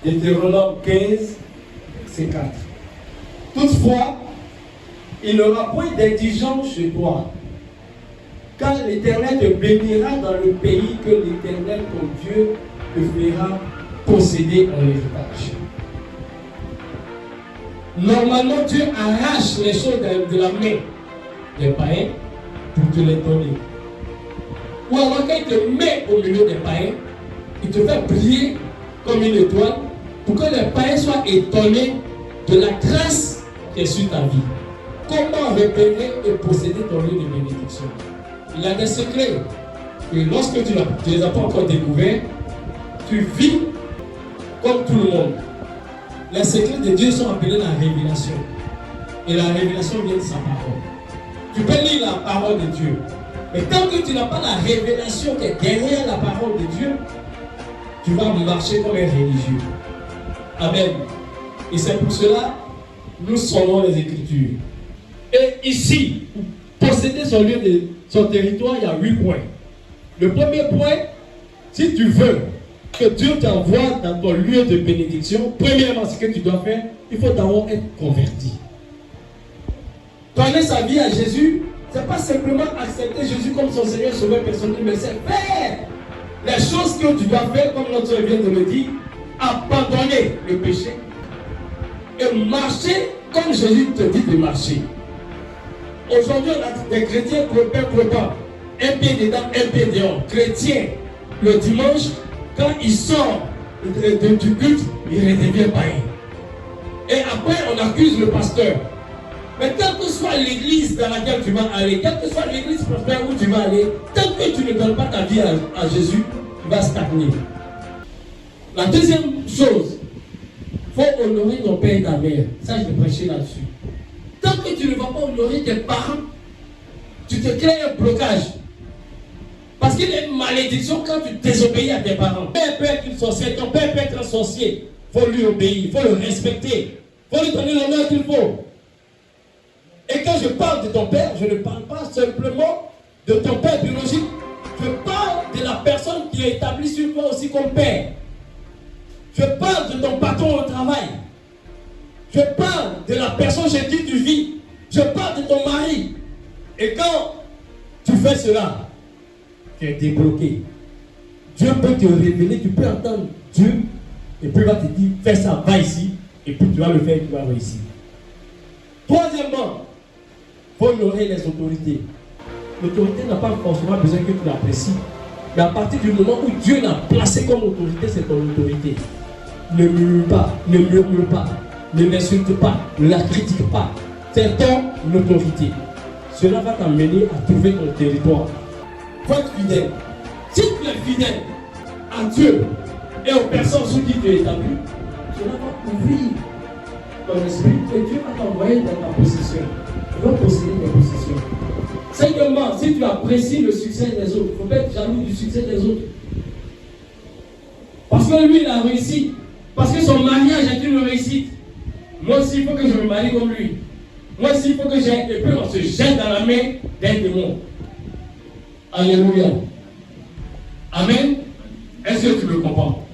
Deutéronome 15, verset 4. Toutefois, il n'aura point d'indigence chez toi, car l'Éternel te bénira dans le pays que l'Éternel, ton Dieu, te fera posséder en héritage. Normalement, Dieu arrache les choses de la main des païens pour te les donner. Ou alors quand il te met au milieu des païens, il te fait briller comme une étoile pour que les païens soient étonnés de la grâce qui est sur ta vie. Comment repérer et posséder ton lieu de bénédiction? Il y a des secrets que lorsque tu ne les as pas encore découverts, tu vis comme tout le monde. Les secrets de Dieu sont appelés la révélation. Et la révélation vient de sa parole. Tu peux lire la parole de Dieu. Mais tant que tu n'as pas la révélation qui est derrière la parole de Dieu, tu vas marcher comme un religieux. Amen. Et c'est pour cela nous sonnons les Écritures. Et ici, pour posséder son lieu de son territoire, il y a 8 points. Le premier point, si tu veux que Dieu t'envoie dans ton lieu de bénédiction, premièrement, ce que tu dois faire, il faut d'abord être converti. Donner sa vie à Jésus, ce n'est pas simplement accepter Jésus comme son Seigneur sauveur personnel, mais c'est faire les choses que tu dois faire, comme notre vient de le dire, abandonner le péché et marcher comme Jésus te dit de marcher. Aujourd'hui, on a des chrétiens préparent un pied dedans, un pied dehors. Chrétien, le dimanche, quand il sort du culte, il redevient païen. Et après, on accuse le pasteur. Mais quelle que soit l'église dans laquelle tu vas aller, quelle que soit l'église prospère où tu vas aller, tant que tu ne donnes pas ta vie à Jésus, tu vas stagner. La deuxième chose, il faut honorer ton père et ta mère. Ça, je vais prêcher là-dessus. Tant que tu ne vas pas honorer tes parents, tu te crées un blocage. Parce qu'il y a une malédiction quand tu désobéis à tes parents. Ton père peut être une sorcière, ton père peut être un sorcier. Il faut lui obéir, il faut le respecter. Il faut lui donner l'honneur qu'il faut. Et quand je parle de ton père, je ne parle pas simplement de ton père biologique. Je parle de la personne qui est établie sur toi aussi comme père. Je parle de ton patron au travail. Je parle de la personne chez qui tu vis. Je parle de ton mari. Et quand tu fais cela, tu es débloqué. Dieu peut te révéler, tu peux entendre Dieu, et puis il va te dire, fais ça, va ici, et puis tu vas le faire et tu vas réussir. Troisièmement, il faut honorer les autorités. L'autorité n'a pas forcément besoin que tu l'apprécies. Mais à partir du moment où Dieu l'a placé comme autorité, c'est ton autorité. Ne murmure pas, ne murmure pas, ne l'insulte pas, ne la critique pas. C'est ton autorité. Cela va t'amener à trouver ton territoire. Il faut être fidèle. Si tu es fidèle à Dieu et aux personnes sous qui tu es établi, cela va ouvrir ton esprit et Dieu va t'envoyer dans ta possession. Tu vas posséder tes possessions. Cinquièmement, si tu apprécies le succès des autres, il ne faut pas être jaloux du succès des autres. Parce que lui, il a réussi. Parce que son mariage est une réussite. Moi aussi, il faut que je me marie comme lui. Moi aussi, il faut que j'aille. Et puis, on se jette dans la main d'un démon. Alléluia. Amen. Est-ce que tu me comprends?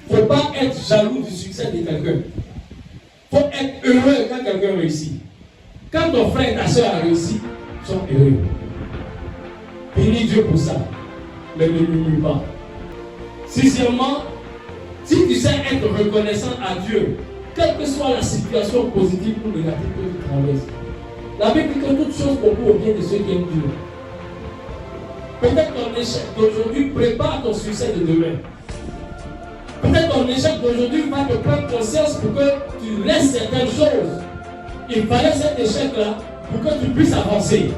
Il ne faut pas être jaloux du succès de quelqu'un. Il faut être heureux quand quelqu'un réussit. Quand ton frère et ta soeur a réussi, ils sont heureux. Bénis Dieu pour ça. Mais ne murmure pas. Sixièmement, si tu sais être reconnaissant à Dieu, quelle que soit la situation positive ou négative que tu traverses, la Bible dit que toutes choses concourent au bien de ceux qui aiment Dieu. Peut-être ton échec d'aujourd'hui prépare ton succès de demain. Peut-être ton échec d'aujourd'hui va te prendre conscience pour que tu laisses certaines choses. Il fallait cet échec-là pour que tu puisses avancer.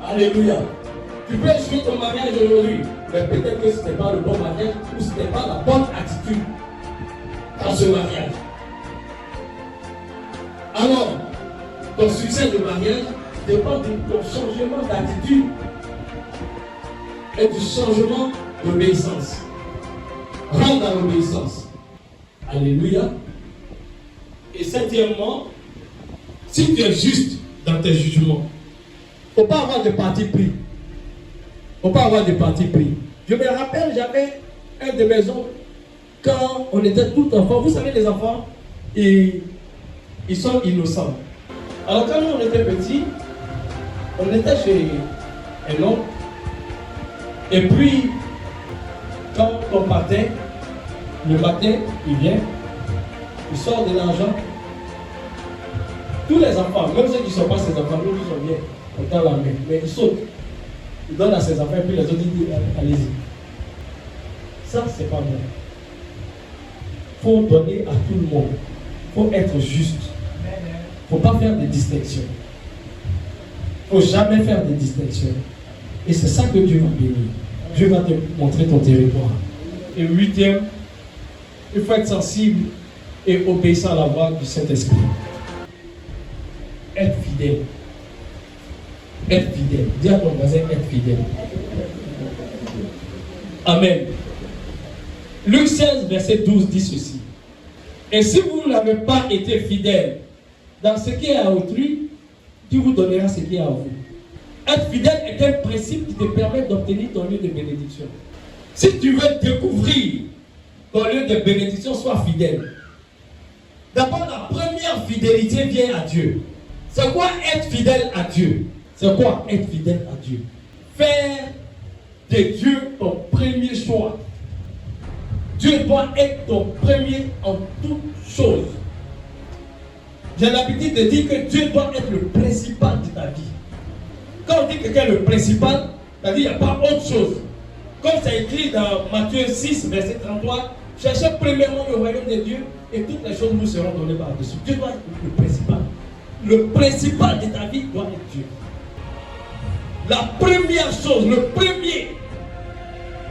Alléluia. Tu peux échouer ton mariage aujourd'hui, mais peut-être que ce n'était pas le bon mariage ou ce n'était pas la bonne attitude dans ce mariage. Alors, ton succès de mariage dépend de ton changement d'attitude et du changement d'obéissance. Rentre dans l'obéissance. Alléluia. Et septièmement, si tu es juste dans tes jugements, il ne faut pas avoir de parti pris. Il ne faut pas avoir de parti pris. Je me rappelle, j'avais un de mes oncles quand on était tout enfant, vous savez les enfants, ils sont innocents. Alors quand nous on était petits, on était chez un oncle, et puis quand on partait, le matin, il vient, il sort de l'argent. Tous les enfants, même ceux qui ne sont pas ses enfants, nous qui sont bien, on tend la main, mais ils sautent. Il donne à ses enfants et puis les autres disent allez-y. Ça, c'est pas bon. Il faut donner à tout le monde. Il faut être juste. Il ne faut pas faire des distinctions. Il ne faut jamais faire des distinctions. Et c'est ça que Dieu va bénir. Dieu va te montrer ton territoire. Et huitième, il faut être sensible et obéissant à la voix du Saint-Esprit. Être fidèle. Être fidèle. Dis à ton voisin, être fidèle. Amen. Luc 16, verset 12 dit ceci. Et si vous n'avez pas été fidèle dans ce qui est à autrui, Dieu vous donnera ce qui est à vous. Être fidèle est un principe qui te permet d'obtenir ton lieu de bénédiction. Si tu veux découvrir ton lieu de bénédiction, sois fidèle. D'abord, la première fidélité vient à Dieu. C'est quoi être fidèle à Dieu? C'est quoi être fidèle à Dieu? Faire de Dieu ton premier choix. Dieu doit être ton premier en toutes choses. J'ai l'habitude de dire que Dieu doit être le principal de ta vie. Quand on dit que quelqu'un est le principal, c'est-à-dire qu'il n'y a pas autre chose. Comme c'est écrit dans Matthieu 6, verset 33, cherchez premièrement le royaume de Dieu et toutes les choses vous seront données par-dessus. Dieu doit être le principal. Le principal de ta vie doit être Dieu. La première chose, le premier,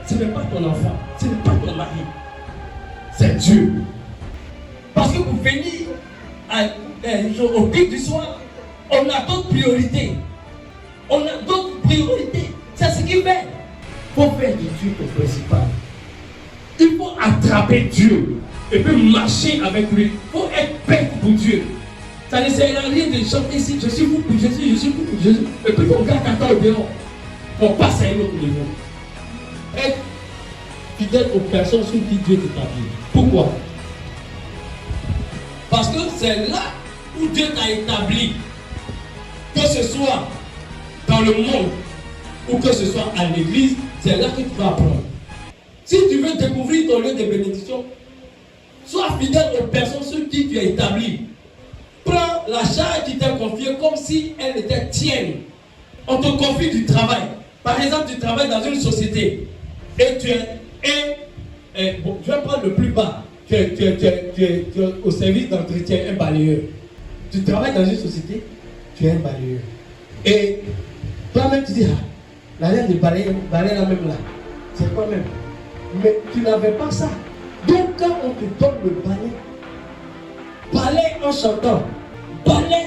ce n'est pas ton enfant, ce n'est pas ton mari, c'est Dieu. Parce que vous venez au pic du soir, on a d'autres priorités. On a d'autres priorités. C'est ce qui fait. Il faut faire de Dieu ton principal. Il faut attraper Dieu et puis marcher avec lui. Il faut être bête pour Dieu. Ça ne sert à rien de chanter ici, je suis vous pour Jésus, je suis vous pour Jésus. Et puis ton gars t'attend au bureau. On passe à un autre niveau. Être fidèle aux personnes sur qui Dieu t'établit. Pourquoi? Parce que c'est là où Dieu t'a établi. Que ce soit dans le monde ou que ce soit à l'église, c'est là que tu vas apprendre. Si tu veux découvrir ton lieu de bénédiction, sois fidèle aux personnes sur qui tu es établi. Prends la charge qui t'est confiée comme si elle était tienne. On te confie du travail. Par exemple, tu travailles dans une société et tu es bon, je vais prendre le plus bas. Tu es au service d'entretien, un balayeur. Tu travailles dans une société, tu es un balayeur. Et toi-même, tu dis, l'arrière de balayer là même là, c'est quoi même? Mais tu n'avais pas ça. Donc quand on te donne le balai, balai en chantant, balai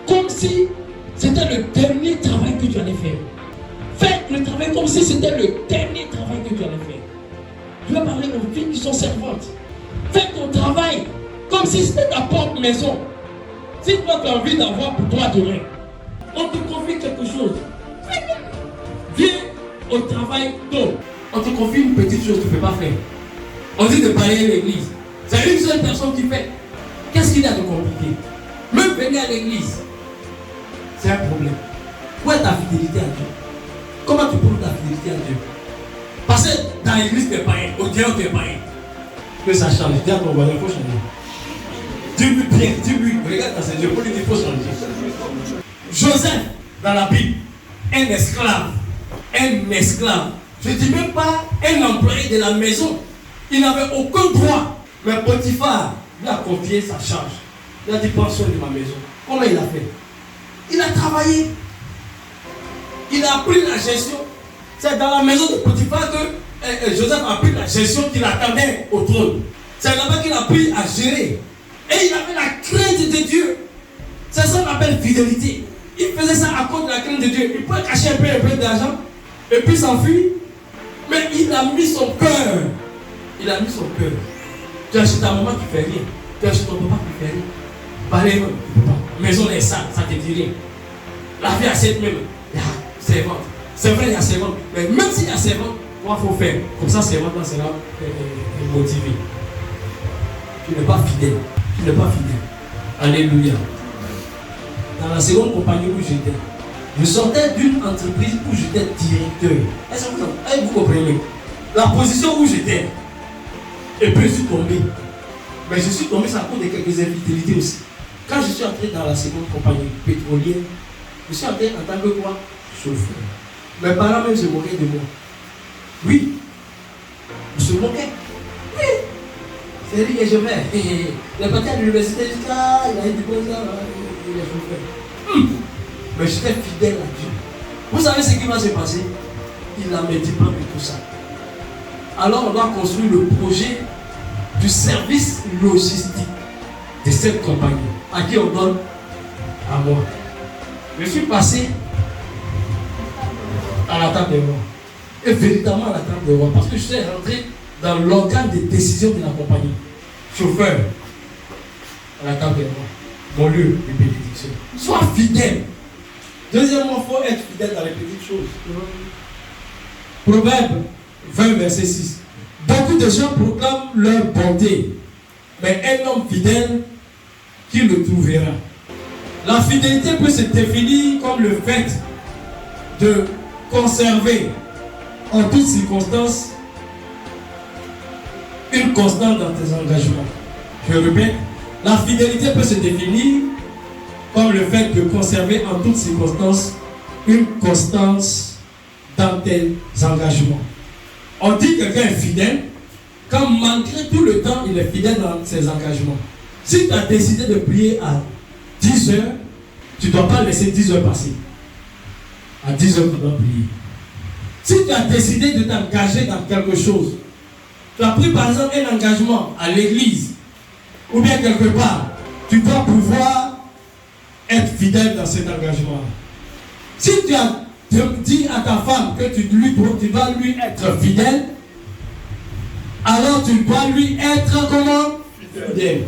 comme si c'était le dernier travail que tu allais faire. Fais le travail comme si c'était le dernier travail que tu allais faire. Je vais parler aux filles qui sont servantes. Fais ton travail comme si c'était ta propre maison. Si toi tu as envie d'avoir pour toi demain, on te confie quelque chose. Viens au travail tôt. On te confie une petite chose que tu ne peux pas faire. On dit de balayer l'église. C'est une seule personne qui fait. Qu'est-ce qu'il y a de compliqué? Même venir à l'église, c'est un problème. Où est ta fidélité à Dieu? Comment tu prouves ta fidélité à Dieu? Parce que dans l'église, tu es païen. Au diable, tu es païen. Que ça change. Dis à ton voisin, il faut changer. Dis-lui bien, dis-lui, regarde dans ses yeux, pour lui dire, il faut changer. Joseph, dans la Bible, un esclave. Un esclave. Je ne dis même pas un employé de la maison. Il n'avait aucun droit. Mais Potiphar lui a confié sa charge. Il a dit, prends soin de ma maison. Comment il a fait? Il a travaillé. Il a appris la gestion. C'est dans la maison de Potiphar que Joseph a appris la gestion qu'il attendait au trône. C'est là-bas qu'il a appris à gérer. Et il avait la crainte de Dieu. C'est ça qu'on appelle fidélité. Il faisait ça à cause de la crainte de Dieu. Il pouvait cacher un peu d'argent et puis s'enfuir. Mais il a mis son cœur. Il a mis son cœur. Tu as chez ta maman qui fait rien. Tu as chez ton papa qui fait rien. Parler, tu ne peux pas. Maison est sale, ça te dit rien. La vie à cette même. Il y a servante. C'est vrai, il y a servante. Mais même s'il y a servante, Moi, il faut faire. Comme ça, c'est maintenant, c'est là motivé. Tu n'es pas fidèle. Tu n'es pas fidèle. Alléluia. Dans la seconde compagnie où j'étais, je sortais d'une entreprise où j'étais directeur. Est-ce que vous comprenez? La position où j'étais, et puis je suis tombé. Mais je suis tombé, ça cause de quelques infidélités aussi. Quand je suis entré dans la seconde compagnie pétrolière, je suis entré en tant que quoi? Chauffeur. Mes parents même se moquaient de moi. Oui. Ils se moquaient. Oui. C'est lui que je vais. Il est parti à l'université jusqu'à. Il a eu du bon temps. Il est chauffeur. Mais j'étais fidèle à Dieu. Vous savez ce qui va se passer? Il a mes diplômes et tout ça. Alors on doit construire le projet du service logistique de cette compagnie. À qui on donne? À moi. Je suis passé à la table des rois. Et véritablement à la table des rois. Parce que je suis rentré dans l'organe de décision de la compagnie. Chauffeur. À la table des rois. Mon lieu de bénédiction. Sois fidèle. Deuxièmement, il faut être fidèle dans les petites choses. Proverbe 20, verset 6. Beaucoup de gens proclament leur bonté, mais un homme fidèle, qui le trouvera? La fidélité peut se définir comme le fait de conserver en toutes circonstances une constance dans tes engagements. Je répète, la fidélité peut se définir comme le fait de conserver en toutes circonstances une constance dans tes engagements. On dit que quelqu'un est fidèle quand malgré tout le temps il est fidèle dans ses engagements. Si tu as décidé de prier à 10 heures, tu ne dois pas laisser 10 heures passer. À 10 heures, tu dois prier. Si tu as décidé de t'engager dans quelque chose, tu as pris par exemple un engagement à l'église ou bien quelque part, tu dois pouvoir être fidèle dans cet engagement. Si tu as dit à ta femme que tu dois lui être fidèle, alors tu dois lui être comment? Fidèle.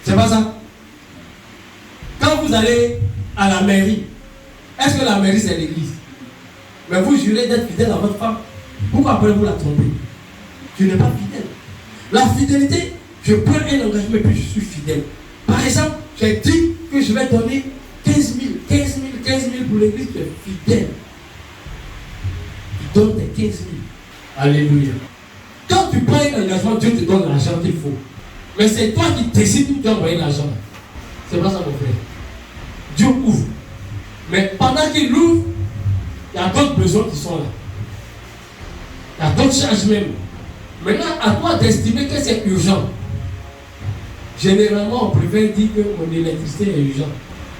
C'est pas ça? Quand vous allez à la mairie, est-ce que la mairie c'est l'église? Mais vous jurez d'être fidèle à votre femme. Pourquoi après vous la trompez? Tu n'es pas fidèle. La fidélité, je prends un engagement et puis je suis fidèle. Par exemple, j'ai dit que je vais donner 15 000 pour l'église, tu es fidèle. Tu donnes tes 15 000. Alléluia. Quand tu prends un engagement, Dieu te donne l'argent qu'il faut. Mais c'est toi qui décides où tu as envoyé l'argent. C'est pas ça mon frère. Dieu ouvre. Mais pendant qu'il ouvre, il y a d'autres besoins qui sont là. Il y a d'autres charges même. Maintenant, à toi d'estimer que c'est urgent. Généralement, on préfère dire que mon électricité est urgente.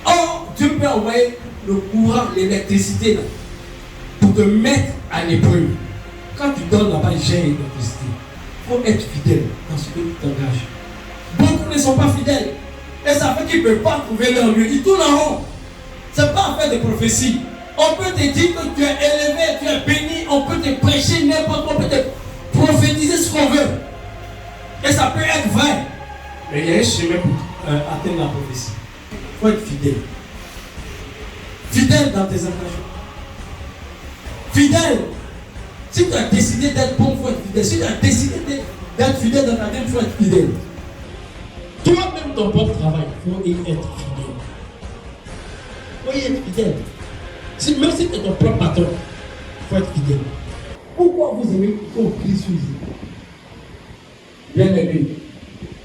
Or, Dieu peut envoyer le courant, l'électricité là, pour te mettre à l'épreuve. Quand tu donnes là-bas, j'ai l'électricité. Il faut être fidèle dans ce que tu t'engages. Beaucoup ne sont pas fidèles. Et ça fait qu'ils ne peuvent pas trouver leur lieu. Ils tournent en rond. Ce n'est pas affaire de prophétie. On peut te dire que tu es élevé, tu es béni, on peut te prêcher n'importe quoi, on peut te prophétiser ce qu'on veut. Et ça peut être vrai. Mais il y a un chemin pour atteindre la prophétie. Il faut être fidèle. Fidèle dans tes engagements. Fidèle. Si tu as décidé d'être bon, il faut être fidèle. Si tu as décidé d'être fidèle dans ta vie, il faut être fidèle. Toi-même, ton propre travail, il faut y être fidèle. Il faut y être fidèle. Même si tu es ton propre patron, il faut être fidèle. Pourquoi vous aimez qu'on crie sur vous? Bien aimé,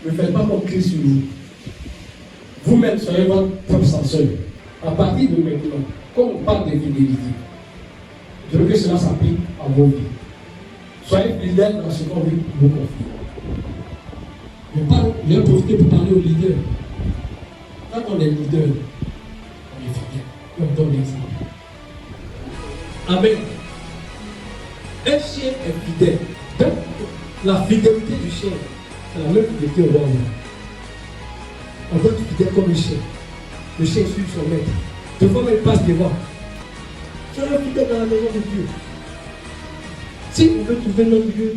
ne faites pas qu'on crie sur vous. Vous-même soyez votre propre censeur. À partir de maintenant, comme on parle de fidélité, je veux que cela s'applique à vos vies. Soyez fidèles dans ce qu'on veut vous confier. Je vais profiter pour parler aux leaders. Quand on est leader, on est fidèle. Et on donne l'exemple. Amen. Un chien est fidèle. Donc, la fidélité du chien, c'est la même fidélité au roi. On doit être fidèle comme le chien. Le chien suit son maître. De fois, il passe devant. Soyez fidèle dans la maison de Dieu. Si on veut trouver notre lieu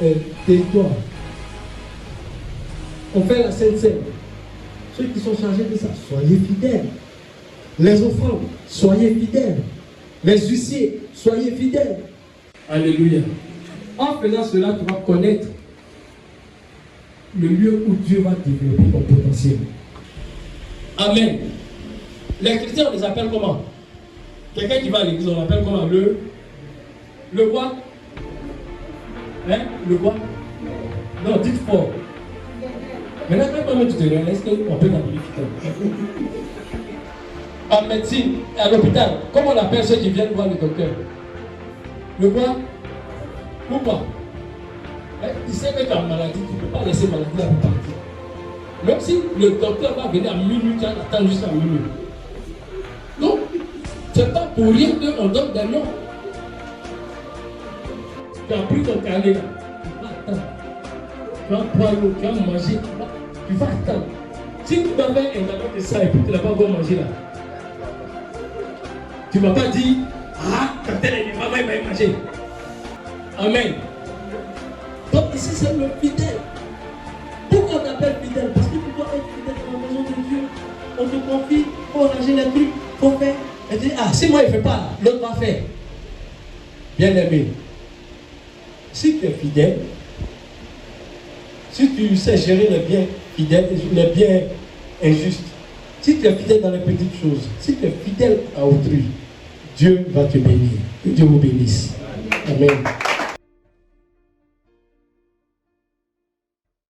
de territoire, on fait la Sainte Seine. Ceux qui sont chargés de ça, soyez fidèles. Les offrandes, soyez fidèles. Les huissiers, soyez fidèles. Alléluia. En faisant cela, tu vas connaître le lieu où Dieu va développer ton potentiel. Amen. Les chrétiens, on les appelle comment? Quelqu'un qui va à l'église, on l'appelle comment? Le quoi? Hein? Le quoi? Non, dites fort. Maintenant, quand tu te réalises, est-ce qu'on peut l'appeler fidèle? En médecine, à l'hôpital, comment on appelle ceux qui viennent voir le docteur? Le quoi? Pourquoi? Tu sais que tu as maladie, tu ne peux pas laisser maladie là pour partir. Même si le docteur va venir à minuit, tu attends jusqu'à minuit. Donc, c'est pas pour rien qu'on donne des noms. Tu as pris ton carnet là, tu vas attendre. Tu vas boire l'eau, tu vas manger, tu vas attendre. Si tu vas faire un examen de ça et puis tu n'as pas encore mangé là, tu ne vas pas dire, ah, quand elle est maman, il va manger. Amen. Donc ici c'est le fidèle. Pourquoi on t'appelle fidèle? Parce que tu dois être fidèle dans la maison de Dieu. On te confie, on agit les trucs, il faut faire. Et tu dis, ah, si moi il ne fait pas, l'autre va faire. Bien aimé, si tu es fidèle, si tu sais gérer les biens fidèles, les biens injustes, si tu es fidèle dans les petites choses, si tu es fidèle à autrui, Dieu va te bénir. Que Dieu vous bénisse. Amen.